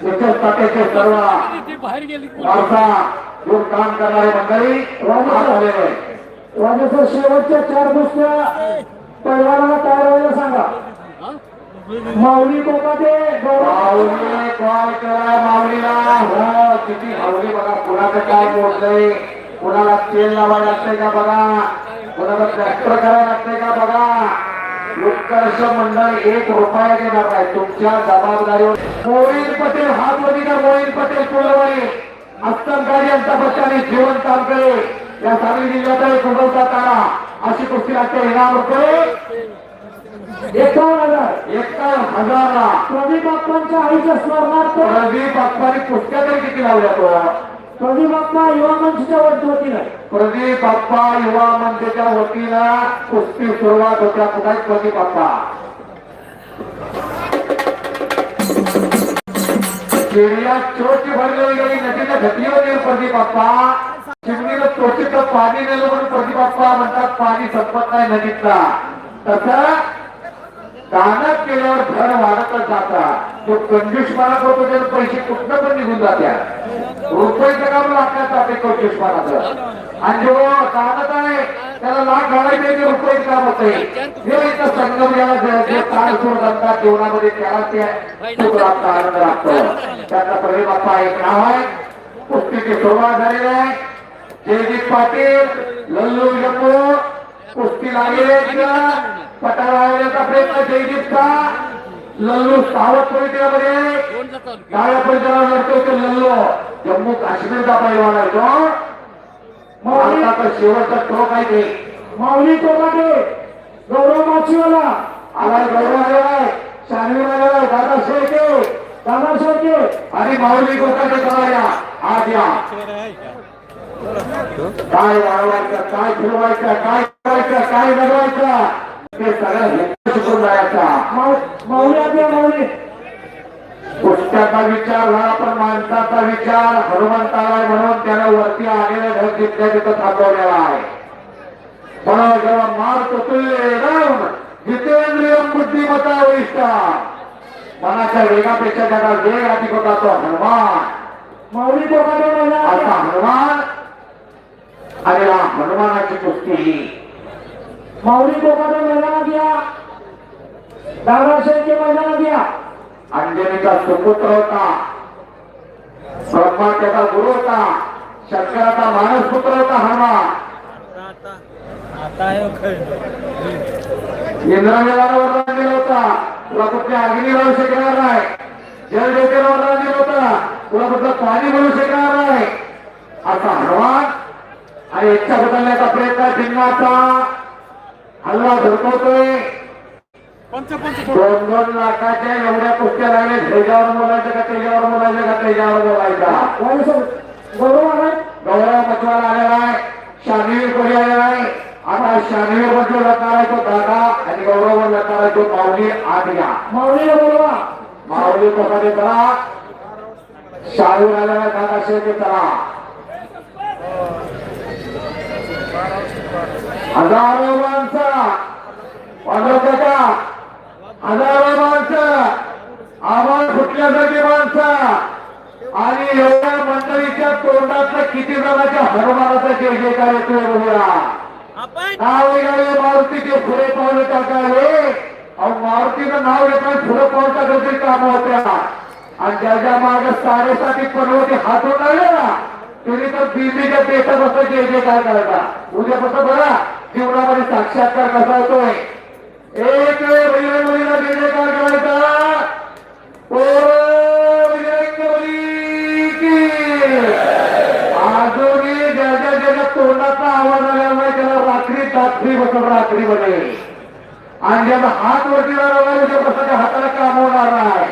विशेषताचे सर्व वारसा दूर काम करणारे मंडळी राजेसर शेवटच्या 4 कुस्त्या पैलवानाला तयार व्हायला सांगा. माऊली कोकाटे माऊली कॉल करा माऊलीला. हो किती माऊली बघा. कुणाचं काय मोडलंय, कुणाला तेल लावायला लागतंय का बघा, कुणाला ट्रॅक्टर करायला लागतंय का बघा. उत्कर्ष मंडळ 1 रुपया देणार नाही तुमच्या जबाबदारीवर. मोहित पटेल हात वरी का मोहित पटेल पुलवारी हस्तंकारी यांचा बच्चाने जीवन काम करे. या सांगली जिल्ह्यात उगवता तारा अशी कुस्ती लागते. इनाम रुपये 51,000 प्रदीप बाप्पांच्या आईच्या स्मरणार्थ. प्रदीप बाप्पानी कुस्त्या तरी किती लावल्या तो. प्रदीप बाप्पा युवा मंचच्या वतीने प्रदीप बाप्पा युवा मंचच्या वतीनं कुस्ती सुरुवात होत्या. पुन्हा प्रदीप बाप्पा चिडिया चोची भरलेली गेली नदीला घटलीवर येईल. प्रदीप बाप्पा चिमणीला चोचीचं पाणी नेलं म्हणून प्रदीप बाप्पा म्हणतात पाणी संपत नाही नदीतला. तसं दानत केल्यावर धन वाढतच जातात. तो कंजूसपणा करतो त्याचे पैसे कुठनं पण निघून जातात. रुपयाचं काम लागतात जाते कंजूसपणाचं. आणि जेव्हा दानत आहे त्याला लाख घालायचे ते रुपयाचं काम होते. हे इथं संगम ज्याला जे ताळ सूर जमतात जीवनामध्ये त्याला ते सुख लागतं, आनंद लागतो. त्याचा प्रदीप बाप्पा एक नाव आहे. कुस्तीची सुरुवात झालेली आहे. जयदीप पाटील लल्लू जम्मू कुस्ती लागेल. पटाला प्रयत्न जयदीपचा. लल्लू सावध परिस्थितीमध्ये काळ्या परिसरावर लढतोय तो लल्लू जम्मू काश्मीरचा पैलवान आहे तो. भारताचा शेवटचा टोक आहे ते. माऊली कोकाटे गौरव माचीवाला आला गौरव आलेला आहे. शानवी आलेला आहे. दादा शेळके आणि माऊली कोकाटे करायला आज या. काय वाढवायचं, काय फिरवायचं, काय करायचं, काय बनवायचं ते सगळं शिकून जायचा. माऊली पुस्तकाचा विचार झाला पण माणसाचा विचार हनुमंताला म्हणून त्याला वरती आलेलं ढग जिथल्या तिथं थांबवलेला आहे. म्हणून जेव्हा मारतो तुल्य राम जितेंद्रियम बुद्धिमत्ता वरिष्ठ मनाच्या वेगापेक्षा त्याला वेग अधिक होता तो हनुमान. माऊली कोकाटे असा हनुमान आणि हनुमानाची कुस्ती. माऊली कोकाटे मैदानात या. दादा शेळके मैदानात या. अंजनीचा सुपुत्र होता. ब्रह्मा त्याचा गुरु होता. शंकराचा मानस पुत्र होता हनुमान. इंद्राला वरदान दिलं होता तुला कुठल्या अग्नी लावू शकणार नाही. जलदेवतेला वरदान दिलं होता तुला कुठलं पाणी मिळू शकणार नाही. असा हनुमान आणि इच्छा बदलण्याचा प्रयत्न चिन्हाचा हल्ला धडकवतोय. 2-2 लाखाच्या एवढ्या कुस्त्या लागल्या. ढेजावर बोलायचं का त्याच्यावर बोलायचं का त्याच्यावर बोलायचा. गौरव मचवाला आलेला आहे. शानवीर कोणी आलेला आहे. आता शानवीर मध्ये लढणार आहे तो दादा आणि गौरव लढणार आहे तो माऊली. आत घ्या. माऊलीला बोलवा. माऊली कोकाटे करा. शानवीर आलेला आहे. दादा शेळके करा. हजारो माणसं हजारो माणसं आवाज फुटल्यासारखी माणसं आणि एवढ्या मंडळीच्या तोंडातलं किती जणांच्या हनुमानाचा जय जयकार येतोय बघूया. नाव निघाले मारुतीचे पुढे पावलं टाकावे. मारुतीचं नाव घेताना पुढे पाऊल टाकायचे काम होत्या. आणि ज्याच्या मागे 7.5 पर्वती हात होत आले ना तुम्ही तर बीबीच्या पेटात असं जय जयकार करायचा. उद्यापासून बघा जीवनामध्ये साक्षात्कार कसा होतोय. एक वेळ बहिणीला जय जयकार करायचा. अजूनही ज्याच्या तोंडाचा आवाज आल्यामुळे त्याला रात्री बसून रात्री बने आणि ज्याला हात वरती वगैरे त्या हाताला काम होणार नाही.